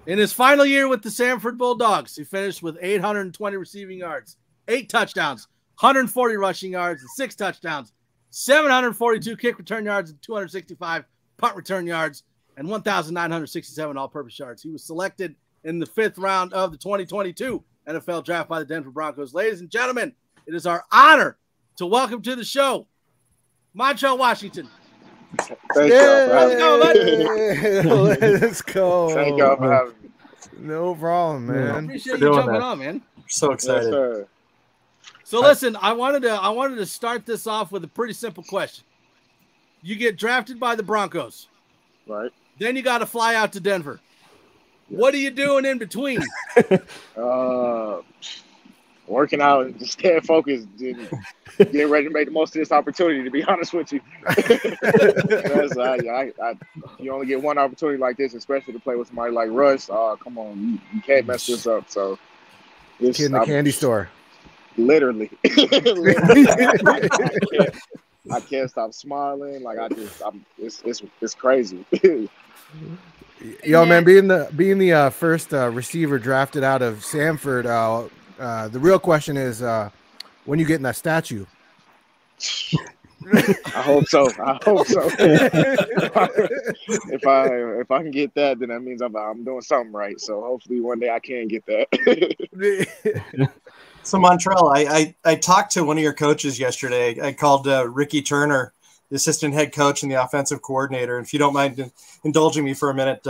In his final year with the Sanford Bulldogs, he finished with 820 receiving yards, 8 touchdowns, 140 rushing yards, and 6 touchdowns, 742 kick return yards, and 265 punt return yards, and 1,967 all-purpose yards. He was selected in the 5th round of the 2022 NFL Draft by the Denver Broncos. Ladies and gentlemen, it is our honor to welcome to the show Montrell Washington. Thank y'all for having me. Let's go. Thank y'all for having me. No problem, man. I appreciate you jumping on, man. So excited. Yes, sir. So listen, I wanted to start this off with a pretty simple question. You get drafted by the Broncos. Right. Then you got to fly out to Denver. Yeah. What are you doing in between? Working out and just staying focused, getting ready to make the most of this opportunity, to be honest with you. You only get one opportunity like this, especially to play with somebody like Russ. Come on, you can't mess this up. So, kid in the candy store. Literally. I can't stop smiling. Like it's crazy. Yo, man, being the first receiver drafted out of Sanford, the real question is when you get in that statue. I hope so. If I can get that, then that means I'm doing something right. So hopefully one day I can get that. So Montrell, I talked to one of your coaches yesterday. I called Ricky Turner, the assistant head coach and the offensive coordinator. If you don't mind indulging me for a minute,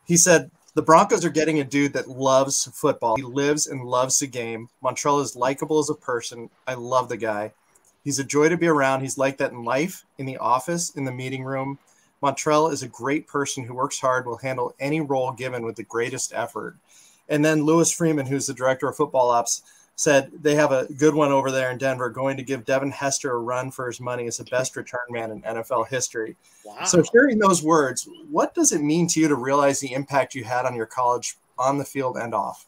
he said the Broncos are getting a dude that loves football. He lives and loves the game. Montrell is likable as a person. I love the guy. He's a joy to be around. He's like that in life, in the office, in the meeting room. Montrell is a great person who works hard, will handle any role given with the greatest effort. And then Louis Freeman, who's the director of football ops, said they have a good one over there in Denver, going to give Devin Hester a run for his money as the best return man in NFL history. Wow. So hearing those words, what does it mean to you to realize the impact you had on your college on the field and off?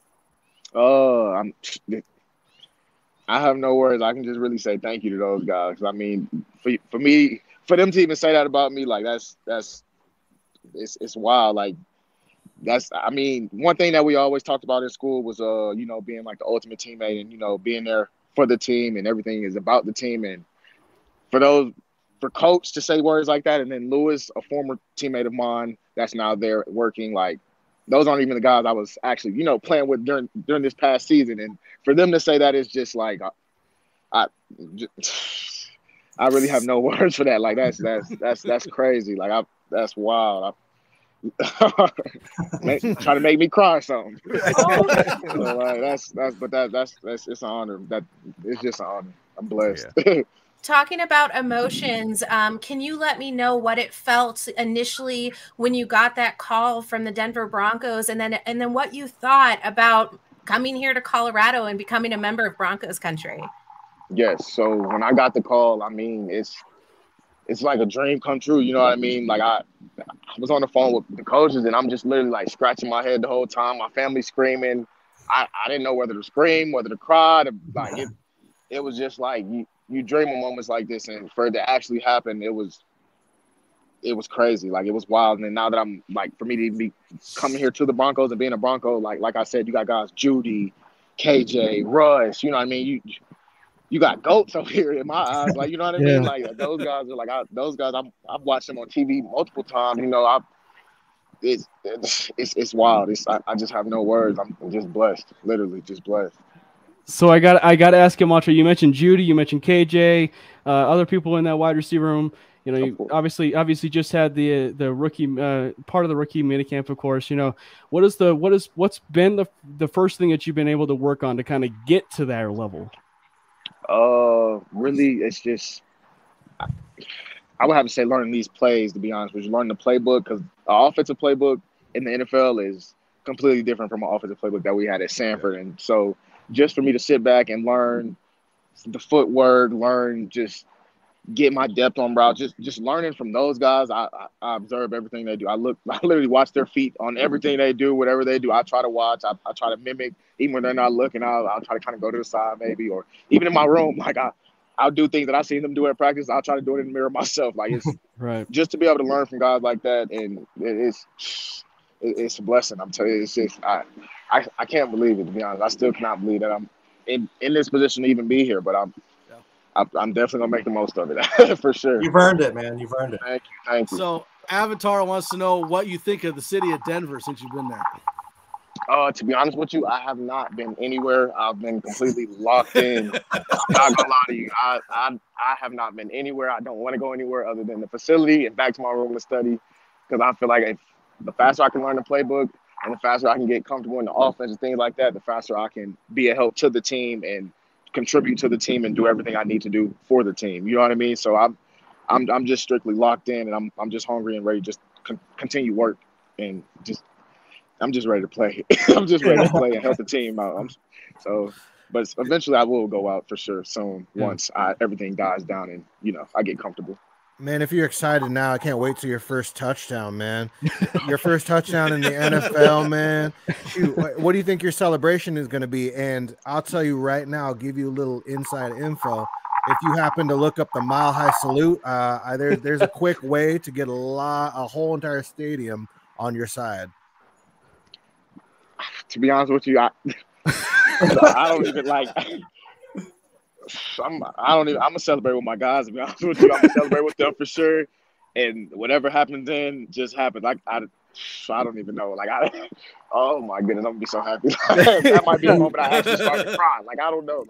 I have no words. I can just really say thank you to those guys. I mean, for me, for them to even say that about me, like it's wild. Like, I mean, one thing that we always talked about in school was, being like the ultimate teammate and, being there for the team and everything is about the team. And for coach to say words like that, and then Lewis, a former teammate of mine that's now there working, like, those aren't even the guys I was actually, playing with during this past season. And for them to say that is just like, I really have no words for that. Like, that's crazy. Like, that's wild. Trying to make me cry or something. It's an honor. It's just an honor. I'm blessed. Yeah. Talking about emotions, can you let me know what it felt initially when you got that call from the Denver Broncos, and then what you thought about coming here to Colorado and becoming a member of Broncos country? Yes. So when I got the call, I mean, it's like a dream come true. You know what I mean? Like, I was on the phone with the coaches, and I'm just literally like scratching my head the whole time. My family screaming. I didn't know whether to scream, whether to cry. It was just like you dream of moments like this, and for it to actually happen, it was crazy. Like, it was wild. And then now that I'm like, for me to be coming here to the Broncos and being a Bronco, like I said, you got guys Judy, KJ, Russ. You know what I mean? You got goats over here in my eyes, like, you know what I mean? Like, those guys are like, I've watched them on TV multiple times. It's wild. I just have no words. I'm just blessed, literally just blessed. So I got to ask you, Montrell. You mentioned Judy, you mentioned KJ, other people in that wide receiver room. You obviously just had the rookie part of the rookie minicamp, of course. What's been the first thing that you've been able to work on to kind of get to that level? Really, it's just, I would have to say learning these plays, to be honest with you. Learning the playbook, because the offensive playbook in the NFL is completely different from an offensive playbook that we had at Sanford. And so just for me to sit back and learn the footwork, just get my depth on route, just learning from those guys. I observe everything they do. I literally watch their feet on everything they do, whatever they do. I try to watch. I try to mimic, even when they're not looking. I'll try to kind of go to the side maybe, or even in my room, like I'll do things that I've seen them do at practice. I'll try to do it in the mirror myself. Like, it's right. Just to be able to learn from guys like that, and it's a blessing. I'm telling you, it's just I can't believe it, to be honest. I still cannot believe that I'm in this position to even be here, but I'm definitely gonna make the most of it for sure. You've earned it, man. You've earned it. Thank you. So Avatar wants to know what you think of the city of Denver since you've been there. To be honest with you, I have not been anywhere. I've been completely locked in. I'm not gonna lie to you. I have not been anywhere. I don't want to go anywhere other than the facility and back to my room to study, because I feel like if the faster I can learn the playbook and the faster I can get comfortable in the offense and things like that, the faster I can be a help to the team and contribute to the team and do everything I need to do for the team. You know what I mean? So I'm just strictly locked in, and I'm just hungry and ready to just continue work and I'm just ready to play. I'm just ready to play and help the team out. But eventually I will go out for sure soon once everything dies down and, I get comfortable. Man, if you're excited now, I can't wait till your first touchdown, man. Your first touchdown in the NFL, man. Shoot, what do you think your celebration is going to be? And I'll tell you right now, I'll give you a little inside info. If you happen to look up the Mile High Salute, there's a quick way to get a whole entire stadium on your side. To be honest with you, I don't even like. I'm gonna celebrate with my guys. To be honest with you, I'm gonna celebrate with them for sure. And whatever happens then, just happens. I don't even know. Oh my goodness, I'm gonna be so happy. That might be a moment I actually start to cry. I don't know.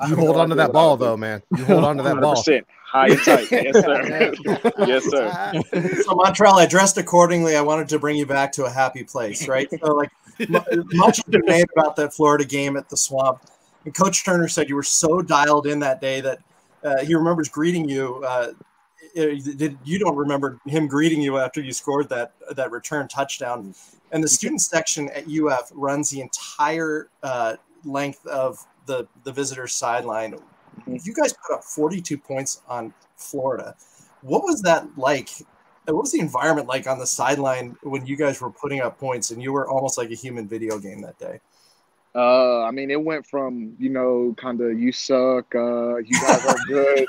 You hold on to that ball though, man. You hold on to that ball. 100%. High and tight. Yes, sir. Yes, sir. So Montrell, I dressed accordingly. I wanted to bring you back to a happy place, right? So much has been made about that Florida game at the Swamp. And Coach Turner said you were so dialed in that day that he remembers greeting you. You don't remember him greeting you after you scored that return touchdown. And the student section at UF runs the entire length of the visitor's sideline. You guys put up 42 points on Florida. What was that like? What was the environment like on the sideline when you guys were putting up points and you were almost like a human video game that day? It went from, kind of you suck, you guys are good,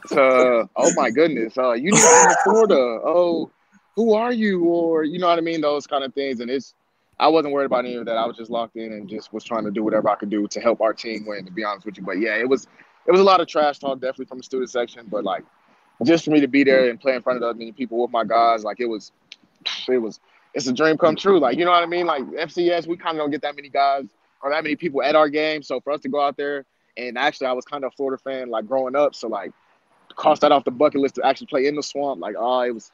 to, oh my goodness, you need to come to Florida. Oh, who are you? Or, you know what I mean? Those kind of things. And I wasn't worried about any of that. I was just locked in and just was trying to do whatever I could do to help our team win, to be honest with you. But yeah, it was a lot of trash talk, definitely from the student section. But just for me to be there and play in front of that many people with my guys, it's a dream come true. You know what I mean? FCS, we kind of don't get that many guys or that many people at our game. So for us to go out there, and actually I was kind of a Florida fan, growing up. So cross that off the bucket list to actually play in the Swamp. It was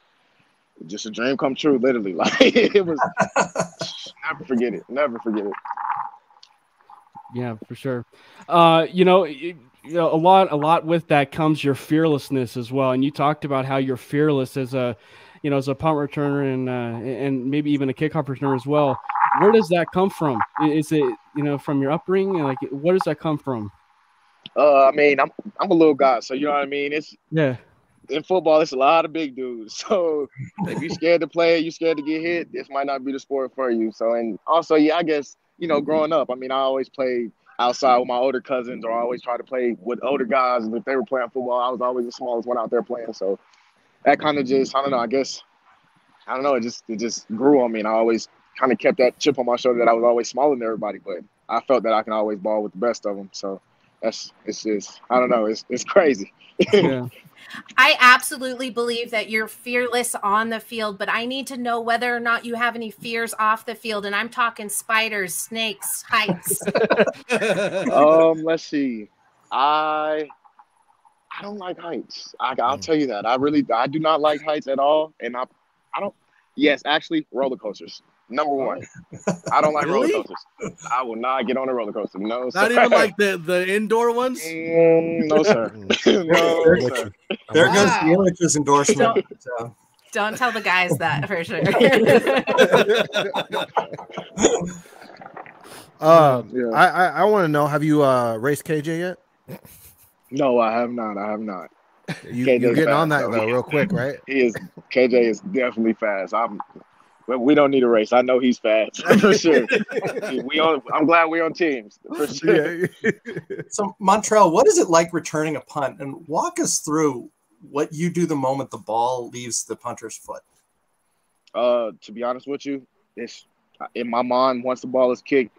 just a dream come true, literally. It was, never forget it. Never forget it. Yeah, for sure. A lot with that comes your fearlessness as well. And you talked about how you're fearless as a punt returner and maybe even a kickoff returner as well. Where does that come from? Is it, from your upbringing? Where does that come from? I'm a little guy, so you know what I mean? In football, it's a lot of big dudes. So if you're scared to play, you're scared to get hit, this might not be the sport for you. So, and also, I guess, growing up, I always played outside with my older cousins, or I always tried to play with older guys. And if they were playing football, I was always the smallest one out there playing. So that kind of just, I don't know, it just grew on me. And I always kind of kept that chip on my shoulder that I was always smaller than everybody, but I felt that I can always ball with the best of them. So it's just, I don't know, it's crazy. Yeah. I absolutely believe that you're fearless on the field, but I need to know whether or not you have any fears off the field. And I'm talking spiders, snakes, heights. Let's see. I don't like heights. I'll tell you that. I do not like heights at all. And I don't, yes, actually, roller coasters. Number one. I don't like roller coasters. I will not get on a roller coaster. No, sir. Not even like the indoor ones? No, sir. No, sir. There goes the images endorsement. Don't tell the guys that for sure. I want to know, have you raced KJ yet? No, I have not. You're getting on that though, real quick, right? KJ is definitely fast. We don't need a race. I know he's fast for sure. I'm glad we're on teams for sure. So Montrell, what is it like returning a punt? And walk us through what you do the moment the ball leaves the punter's foot. To be honest with you, it's in my mind once the ball is kicked.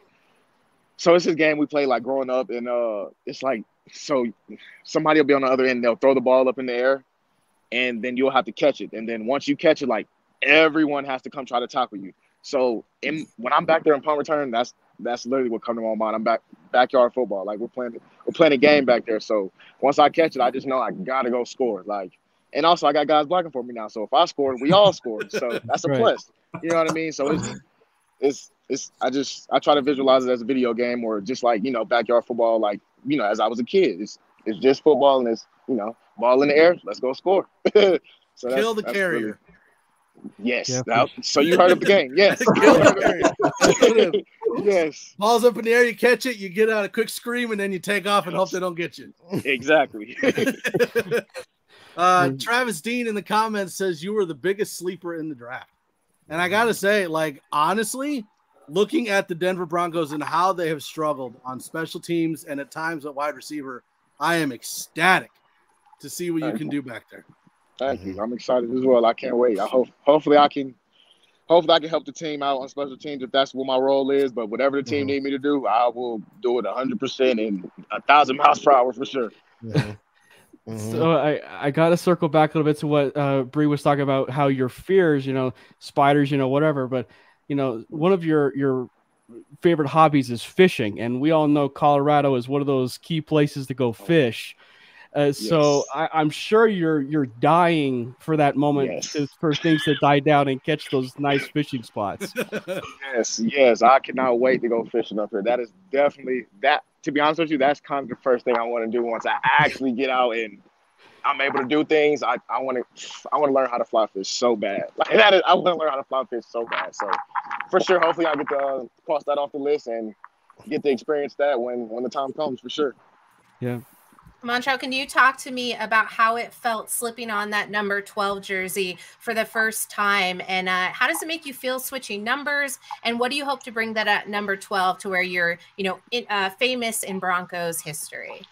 So it's this game we play like growing up, and it's like, so somebody will be on the other end, they'll throw the ball up in the air, and then you'll have to catch it. And then once you catch it, like everyone has to come try to tackle you. So when I'm back there in punt return, that's literally what comes to my mind. I'm backyard football. Like we're playing a game back there. So once I catch it, I just know I gotta go score. Like, and also I got guys blocking for me now. So if I scored, we all scored. So that's a plus. You know what I mean? So I try to visualize it as a video game, or just like, you know, backyard football, like, you know, as I was a kid. It's just football, and it's, you know, ball in the air, let's go score. So kill the carrier. Really, yes. Yeah. So you heard of the game. Yes. Kill the carrier. Yes. Ball's up in the air, you catch it, you get out a quick scream, and then you take off and hope they don't get you. Exactly. Travis Dean in the comments says you were the biggest sleeper in the draft. And I got to say, like, honestly, looking at the Denver Broncos and how they have struggled on special teams and at times at wide receiver, I am ecstatic to see what you can do back there. Thank you. I'm excited as well. I can't wait. Hopefully I can help the team out on special teams if that's what my role is. But whatever the team need me to do, I will do it 100% and 1,000 miles per hour for sure. So I got to circle back a little bit to what Bree was talking about, how your fears, you know, spiders, you know, whatever. But, you know, one of your favorite hobbies is fishing. And we all know Colorado is one of those key places to go fish. So I'm sure you're dying for that moment, for things to die down and catch those nice fishing spots. Yes. I cannot wait to go fishing up here. That is definitely that. To be honest with you, that's kind of the first thing I want to do once I actually get out and I'm able to do things. I want to learn how to fly fish so bad. Like I want to learn how to fly fish so bad. So for sure, hopefully I get to cross that off the list and get to experience that when the time comes, for sure. Yeah. Montrell, can you talk to me about how it felt slipping on that number 12 jersey for the first time? And how does it make you feel switching numbers? And what do you hope to bring that at number 12 to where you're, you know, famous in Broncos history?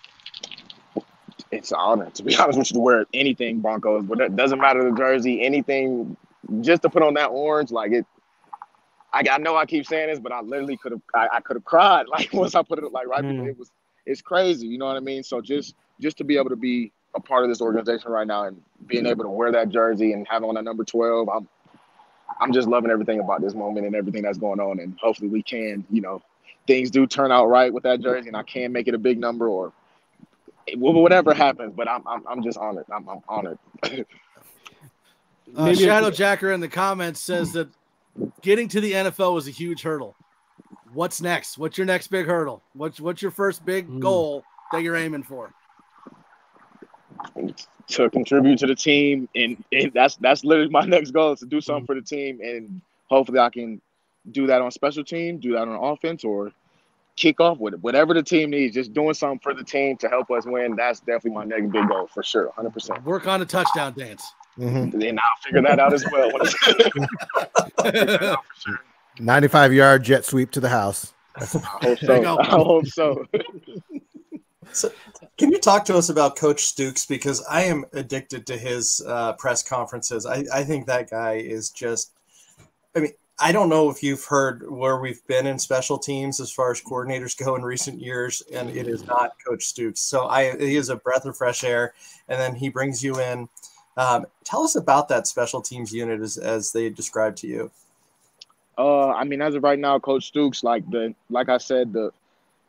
It's an honor, to be honest with you, to wear anything Broncos, but it doesn't matter the jersey, anything, just to put on that orange, like it. I know I keep saying this, but I literally could have cried like once I put it like right before it was. It's crazy, you know what I mean? So just to be able to be a part of this organization right now and being able to wear that jersey and have on that number 12, I'm just loving everything about this moment and everything that's going on. And hopefully we can, you know, things do turn out right with that jersey and I can make it a big number or whatever happens. But I'm just honored. I'm honored. Shadow Jacker in the comments says that getting to the NFL was a huge hurdle. What's next? What's your next big hurdle? What's your first big goal that you're aiming for? To contribute to the team, and that's literally my next goal, is to do something for the team, and hopefully I can do that on special team, do that on offense, or kick off with it. Whatever the team needs, just doing something for the team to help us win. That's definitely my next big goal for sure, 100%. Work on a touchdown dance. And I'll figure that out as well. I'll figure that out for sure. 95-yard jet sweep to the house. I hope so. So, can you talk to us about Coach Stukes? Because I am addicted to his press conferences. I think that guy is just – I mean, I don't know if you've heard where we've been in special teams as far as coordinators go in recent years, and it is not Coach Stukes. So he is a breath of fresh air, and then he brings you in. Tell us about that special teams unit as they described to you. I mean, as of right now, Coach Stukes, like I said,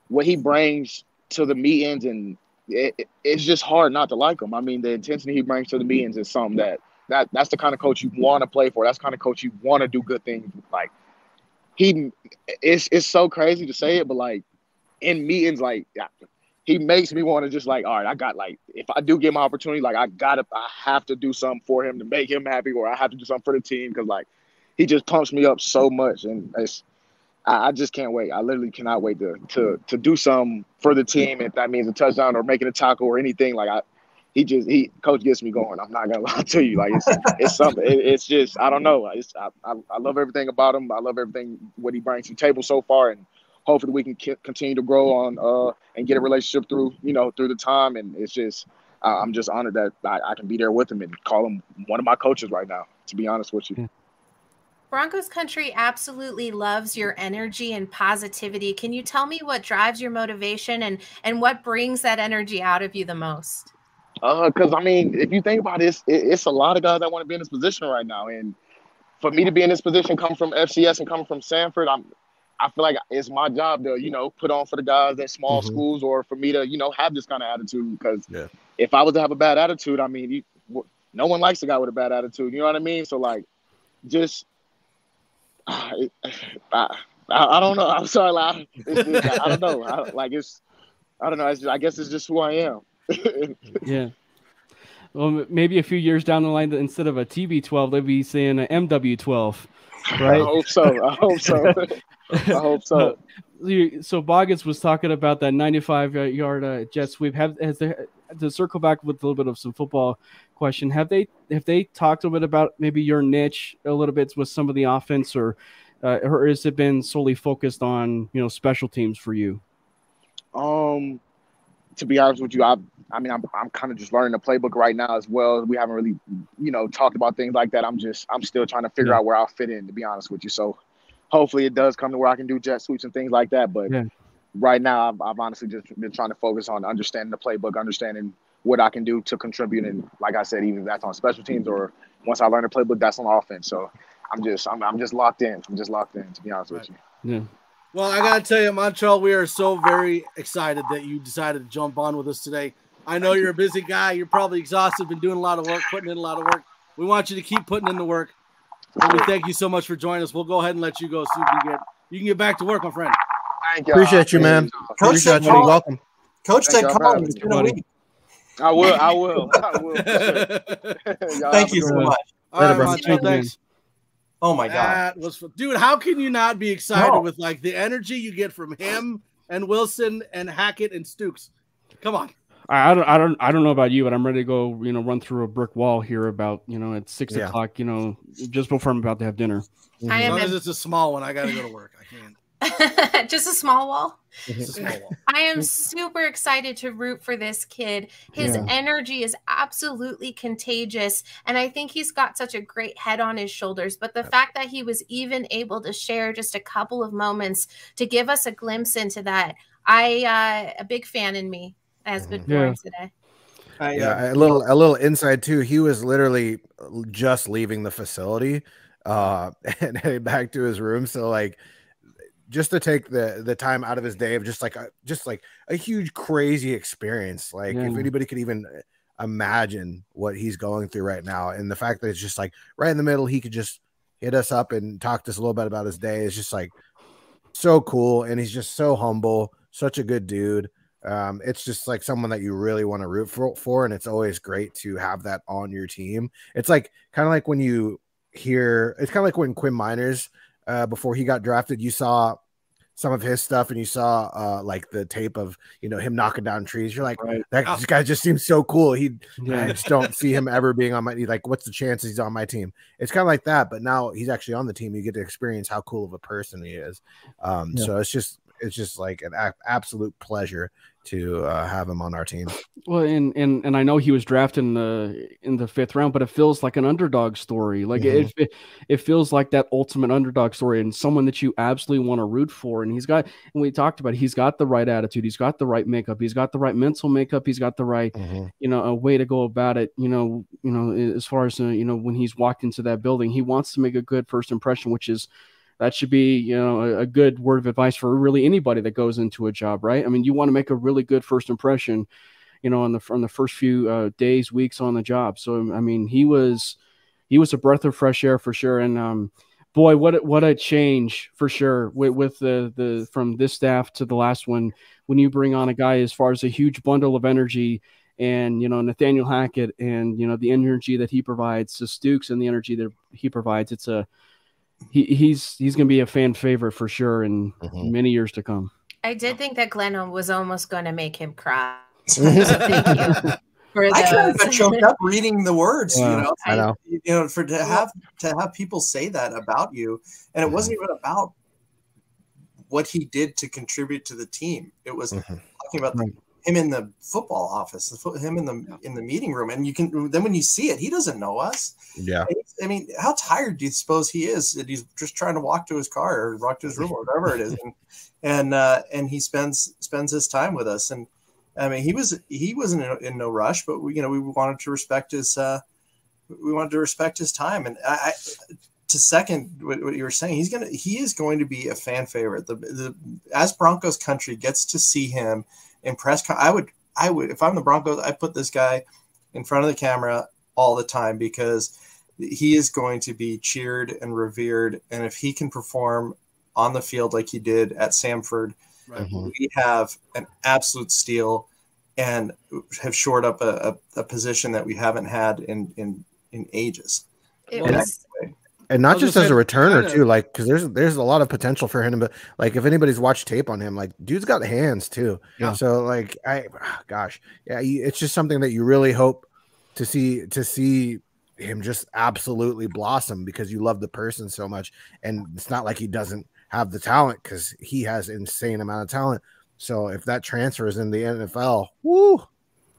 what he brings to the meetings, and it's just hard not to like him. I mean, the intensity he brings to the meetings is something that's the kind of coach you want to play for. That's the kind of coach you want to do good things with. Like it's so crazy to say it, but like in meetings, like he makes me want to just like, all right, I got like, if I do get my opportunity, like I have to do something for him to make him happy, or I have to do something for the team, because like he just pumps me up so much, and I just can't wait. I literally cannot wait to do something for the team, if that means a touchdown or making a tackle or anything. Like Coach gets me going. I'm not gonna lie to you. Like it's something. It's just, I don't know. I love everything about him. I love everything what he brings to the table so far, and hopefully we can continue to grow on and get a relationship through the time. And it's just I'm just honored that I can be there with him and call him one of my coaches right now, to be honest with you. Broncos country absolutely loves your energy and positivity. Can you tell me what drives your motivation and what brings that energy out of you the most? Because I mean, if you think about it, it's a lot of guys that want to be in this position right now, and for me to be in this position, come from FCS and come from Sanford, I feel like it's my job to, put on for the guys at small schools, or for me to, have this kind of attitude. Because if I was to have a bad attitude, I mean, no one likes a guy with a bad attitude. You know what I mean? So like, just I don't know. I'm sorry, like, I don't know. I don't know. I guess it's just who I am. Yeah. Well, maybe a few years down the line, instead of a TB12, they'll be saying an MW12, right? I hope so. I hope so. So Boggins was talking about that 95-yard jet sweep. To circle back with a little bit of some football question, have they talked a bit about maybe your niche a little bit with some of the offense, or has it been solely focused on special teams for you? To be honest with you, I'm kind of just learning the playbook right now as well. We haven't really, talked about things like that. I'm still trying to figure out where I'll fit in, to be honest with you. So hopefully it does come to where I can do jet sweeps and things like that. But right now, I've honestly just been trying to focus on understanding the playbook, understanding what I can do to contribute. And like I said, even if that's on special teams or once I learn the playbook, that's on offense. So I'm just locked in. I'm just locked in, to be honest with you. Yeah. Well, I got to tell you, Montrell, we are so very excited that you decided to jump on with us today. I know you're a busy guy. You're probably exhausted, been doing a lot of work, putting in a lot of work. We want you to keep putting in the work. And we thank you so much for joining us. We'll go ahead and let you go so you can get back to work, my friend. Thank you. Appreciate you, man. Coach said call. Welcome. Coach said call. It's been a week. I will. For sure. Thank you so much. All right, Montrell, thanks. Oh my God, that was dude. How can you not be excited with like the energy you get from him and Wilson and Hackett and Stukes? Come on. I don't know about you, but I'm ready to go. Run through a brick wall here about at 6 o'clock. Just before I'm about to have dinner. As long as it's a small one, I got to go to work. I can't. Just a small wall. Just a small wall. I am super excited to root for this kid. His energy is absolutely contagious, and I think he's got such a great head on his shoulders. But the fact that he was even able to share just a couple of moments to give us a glimpse into that, a big fan in me has been born today. A little inside too. He was literally just leaving the facility and heading back to his room. So like, just to take the time out of his day of just like a huge crazy experience. Like if anybody could even imagine what he's going through right now, and the fact that it's just like right in the middle, he could just hit us up and talk to us a little bit about his day is just like so cool. And he's just so humble, such a good dude. It's just like someone that you really want to root for, and it's always great to have that on your team. It's like kind of like when you hear, it's kind of like when Quinn Miners, before he got drafted, you saw some of his stuff and you saw like the tape of him knocking down trees. You're like, this guy just seems so cool. I just don't see him ever being on my team. Like, what's the chances he's on my team? It's kind of like that, but now he's actually on the team. You get to experience how cool of a person he is. So it's just like an absolute pleasure to have him on our team. Well, and I know he was drafted in the 5th round, but it feels like an underdog story. Like it feels like that ultimate underdog story, and someone that you absolutely want to root for. And we talked about it, he's got the right attitude, he's got the right makeup, he's got the right mental makeup, he's got the right a way to go about it. As far as when he's walked into that building, he wants to make a good first impression, which is. That should be, a good word of advice for really anybody that goes into a job, right? I mean, you want to make a really good first impression, on the first few days, weeks on the job. So, I mean, he was a breath of fresh air for sure. And boy, what a change for sure with the from this staff to the last one. When you bring on a guy as far as a huge bundle of energy, and Nathaniel Hackett, and the energy that he provides, to Stukes and the energy that he provides, he's going to be a fan favorite for sure in many years to come. I did think that Glenn was almost going to make him cry. Thank you for I kind of got choked up reading the words. I know. To have people say that about you, and it wasn't even about what he did to contribute to the team. It was talking about him in the football office, him in the meeting room, and then when you see it, he doesn't know us. Yeah, and he's I mean, how tired do you suppose he is that he's just trying to walk to his car or walk to his room or whatever it is, and he spends his time with us. And I mean, he wasn't in no rush, but we wanted to respect his time. And to second what you were saying, he is going to be a fan favorite. As Broncos country gets to see him in I would if I'm the Broncos, I put this guy in front of the camera all the time because he is going to be cheered and revered. And if he can perform on the field like he did at Samford, right, we have an absolute steal and have shored up a position that we haven't had in ages. And not just as a returner too, like, because there's a lot of potential for him. But like, if anybody's watched tape on him, like, dude's got hands too. Yeah. So like, it's just something that you really hope to see him just absolutely blossom because you love the person so much. And it's not like he doesn't have the talent because he has insane amount of talent. So if that transfers in the NFL, woo,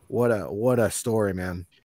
what a story, man.